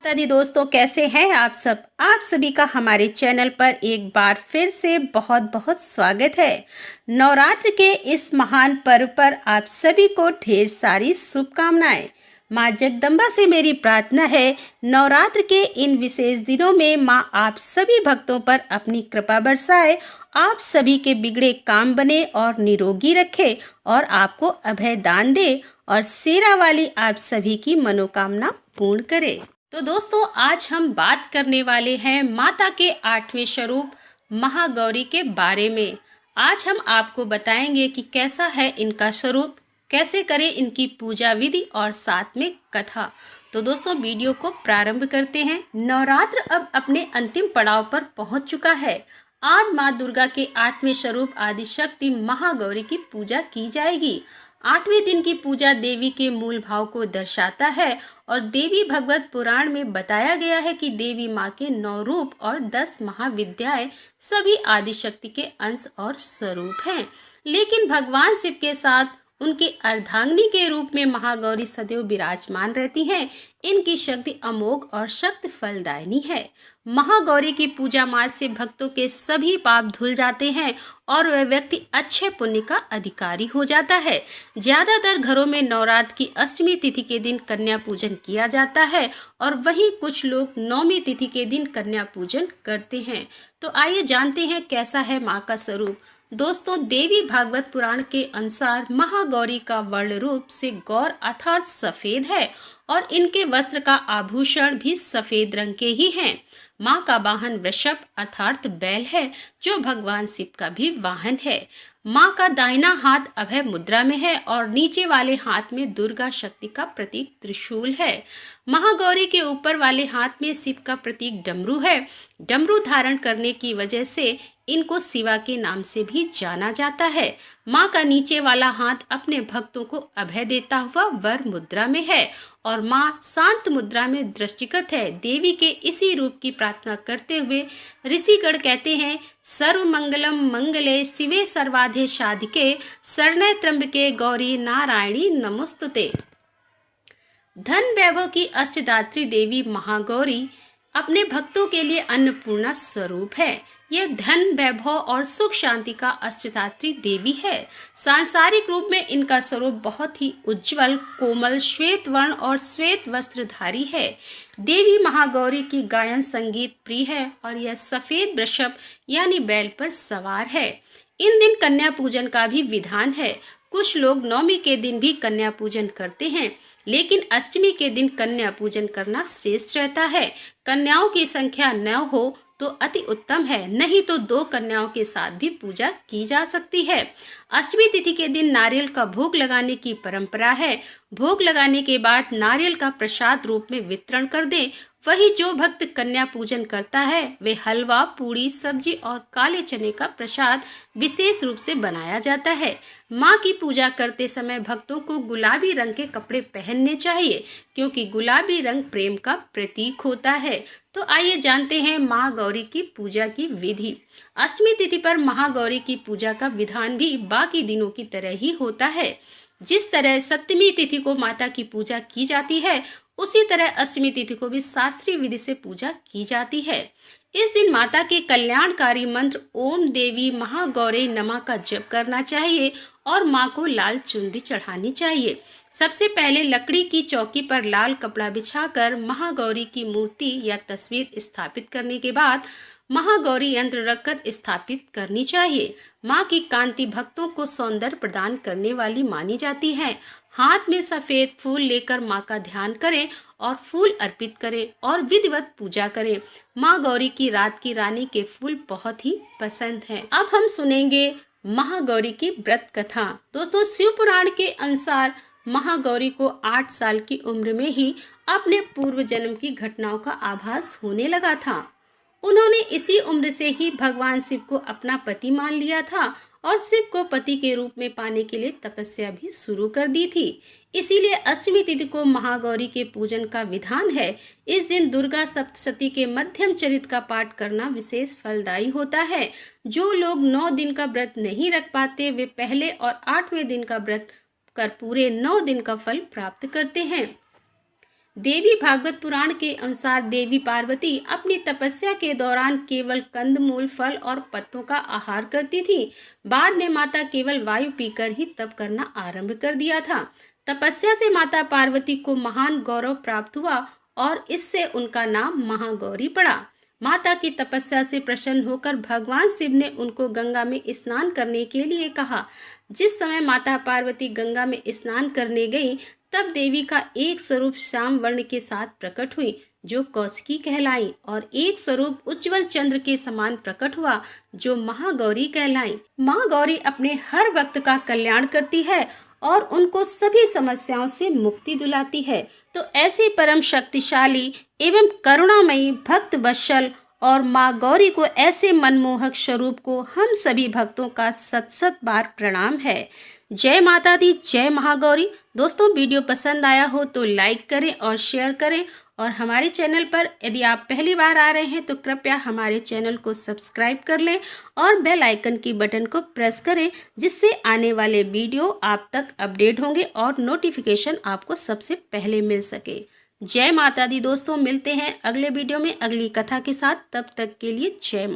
दादी दोस्तों, कैसे हैं आप सब। आप सभी का हमारे चैनल पर एक बार फिर से बहुत बहुत स्वागत है। नवरात्र के इस महान पर्व पर आप सभी को ढेर सारी शुभकामनाएं। माँ जगदम्बा से मेरी प्रार्थना है, नवरात्र के इन विशेष दिनों में माँ आप सभी भक्तों पर अपनी कृपा बरसाए, आप सभी के बिगड़े काम बने और निरोगी रखे और आपको अभय दान दे और शेरा वाली आप सभी की मनोकामना पूर्ण करे। तो दोस्तों, आज हम बात करने वाले हैं माता के 8वें स्वरूप महागौरी के बारे में। आज हम आपको बताएंगे कि कैसा है इनका स्वरूप, कैसे करें इनकी पूजा विधि और साथ में कथा। तो दोस्तों, वीडियो को प्रारंभ करते हैं। नवरात्र अब अपने अंतिम पड़ाव पर पहुंच चुका है। आज माँ दुर्गा के 8वें स्वरूप आदिशक्ति महागौरी की पूजा की जाएगी। 8वें दिन की पूजा देवी के मूल भाव को दर्शाता है और देवी भगवत पुराण में बताया गया है कि देवी माँ के 9 रूप और 10 महाविद्याएं सभी आदिशक्ति के अंश और स्वरूप हैं। लेकिन भगवान शिव के साथ उनकी अर्धांगिनी के रूप में महागौरी सदैव विराजमान रहती हैं। इनकी शक्ति अमोघ और शक्ति फलदायिनी है। महागौरी की पूजा मार्ग से भक्तों के सभी पाप धुल जाते हैं और वह व्यक्ति अच्छे पुण्य का अधिकारी हो जाता है। ज्यादातर घरों में नवरात्र की अष्टमी तिथि के दिन कन्या पूजन किया जाता है और वहीं कुछ लोग नौमी तिथि के दिन कन्या पूजन करते हैं। तो आइए जानते हैं कैसा है माँ का स्वरूप। दोस्तों, देवी भागवत पुराण के अनुसार महागौरी का वर्ण रूप से गौर अर्थात सफेद है और इनके वस्त्र का आभूषण भी सफेद रंग के ही हैं। माँ का वाहन वृषभ अर्थात बैल है, जो भगवान शिव का भी वाहन है। माँ का दाहिना हाथ अभय मुद्रा में है और नीचे वाले हाथ में दुर्गा शक्ति का प्रतीक त्रिशूल है। महागौरी के ऊपर वाले हाथ में शिव का प्रतीक डमरू है। डमरू धारण करने की वजह से इनको शिवा के नाम से भी जाना जाता है। माँ का नीचे वाला हाथ अपने भक्तों को अभय देता हुआ वर मुद्रा में है और माँ शांत मुद्रा में दृष्टिगत है। देवी के इसी रूप की प्रार्थना करते हुए ऋषिगण कहते हैं, सर्व मंगलम मंगले शिवे सर्वाधे साधिके शरण्ये त्र्यंबके गौरी नारायणी नमोस्तुते। धन वैभव की अष्टदात्री देवी महागौरी अपने भक्तों के लिए अन्नपूर्णा स्वरूप है। यह धन वैभव और सुख शांति का अष्टधात्री देवी है। सांसारिक रूप में इनका स्वरूप बहुत ही उज्जवल, कोमल, श्वेत वर्ण और श्वेत वस्त्रधारी है। देवी महागौरी की गायन संगीत प्रिय है और यह सफेद वृषभ यानी बैल पर सवार है। इन दिन कन्या पूजन का भी विधान है। कुछ लोग नौमी के दिन भी कन्या पूजन करते हैं, लेकिन अष्टमी के दिन कन्या पूजन करना श्रेष्ठ रहता है। कन्याओं की संख्या 9 हो तो अति उत्तम है, नहीं तो 2 कन्याओं के साथ भी पूजा की जा सकती है। अष्टमी तिथि के दिन नारियल का भोग लगाने की परंपरा है। भोग लगाने के बाद नारियल का प्रसाद रूप में वितरण कर दें। वही जो भक्त कन्या पूजन करता है वे हलवा, पूड़ी, सब्जी और काले चने का प्रसाद विशेष रूप से बनाया जाता है। माँ की पूजा करते समय भक्तों को गुलाबी रंग के कपड़े पहनने चाहिए, क्योंकि गुलाबी रंग प्रेम का प्रतीक होता है। तो आइए जानते हैं महागौरी की पूजा की विधि। अष्टमी तिथि पर महागौरी की पूजा का विधान भी बाकी दिनों की तरह ही होता है। जिस तरह सप्तमी तिथि को माता की पूजा की जाती है, उसी तरह अष्टमी तिथि को भी शास्त्रीय विधि से पूजा की जाती है। इस दिन माता के कल्याणकारी मंत्र ओम देवी महागौरी नमः का जप करना चाहिए और माँ को लाल चुनरी चढ़ानी चाहिए। सबसे पहले लकड़ी की चौकी पर लाल कपड़ा बिछाकर महागौरी की मूर्ति या तस्वीर स्थापित करने के बाद महागौरी यंत्र रखकर स्थापित करनी चाहिए। माँ की कांति भक्तों को सौंदर्य प्रदान करने वाली मानी जाती है। हाथ में सफेद फूल लेकर माँ का ध्यान करें और फूल अर्पित करें और विधिवत पूजा करें। माँ गौरी की रात की रानी के फूल बहुत ही पसंद हैं। अब हम सुनेंगे महागौरी की व्रत कथा। दोस्तों, शिव पुराण के अनुसार महागौरी को 8 साल की उम्र में ही अपने पूर्व जन्म की घटनाओं का आभास होने लगा था। उन्होंने इसी उम्र से ही भगवान शिव को अपना पति मान लिया था और शिव को पति के रूप में पाने के लिए तपस्या भी शुरू कर दी थी। इसीलिए अष्टमी तिथि को महागौरी के पूजन का विधान है। इस दिन दुर्गा सप्तशती के मध्यम चरित का पाठ करना विशेष फलदायी होता है। जो लोग 9 दिन का व्रत नहीं रख पाते, वे पहले और 8वें दिन का व्रत कर पूरे 9 दिन का फल प्राप्त करते हैं। देवी भागवत पुराण के अनुसार देवी पार्वती अपनी तपस्या के दौरान केवल कंदमूल, फल और पत्तों का आहार करती थी। बाद में माता केवल वायु पीकर ही तप करना आरंभ कर दिया था। तपस्या से माता पार्वती को महान गौरव प्राप्त हुआ और इससे उनका नाम महागौरी पड़ा। माता की तपस्या से प्रसन्न होकर भगवान शिव ने उनको गंगा में स्नान करने के लिए कहा। जिस समय माता पार्वती गंगा में स्नान करने गई, तब देवी का एक स्वरूप श्याम वर्ण के साथ प्रकट हुई, जो कौशिकी कहलाई, और एक स्वरूप उज्जवल चंद्र के समान प्रकट हुआ, जो महागौरी कहलाई। माँ गौरी अपने हर भक्त का कल्याण करती है और उनको सभी समस्याओं से मुक्ति दिलाती है। तो ऐसी परम शक्तिशाली एवं करुणामयी, भक्त वत्सल और माँ गौरी को, ऐसे मनमोहक स्वरूप को हम सभी भक्तों का सत सत बार प्रणाम है। जय माता दी, जय महागौरी। दोस्तों, वीडियो पसंद आया हो तो लाइक करें और शेयर करें, और हमारे चैनल पर यदि आप पहली बार आ रहे हैं तो कृपया हमारे चैनल को सब्सक्राइब कर लें और बेल आइकन की बटन को प्रेस करें, जिससे आने वाले वीडियो आप तक अपडेट होंगे और नोटिफिकेशन आपको सबसे पहले मिल सके। जय माता दी। दोस्तों, मिलते हैं अगले वीडियो में अगली कथा के साथ। तब तक के लिए जय माता।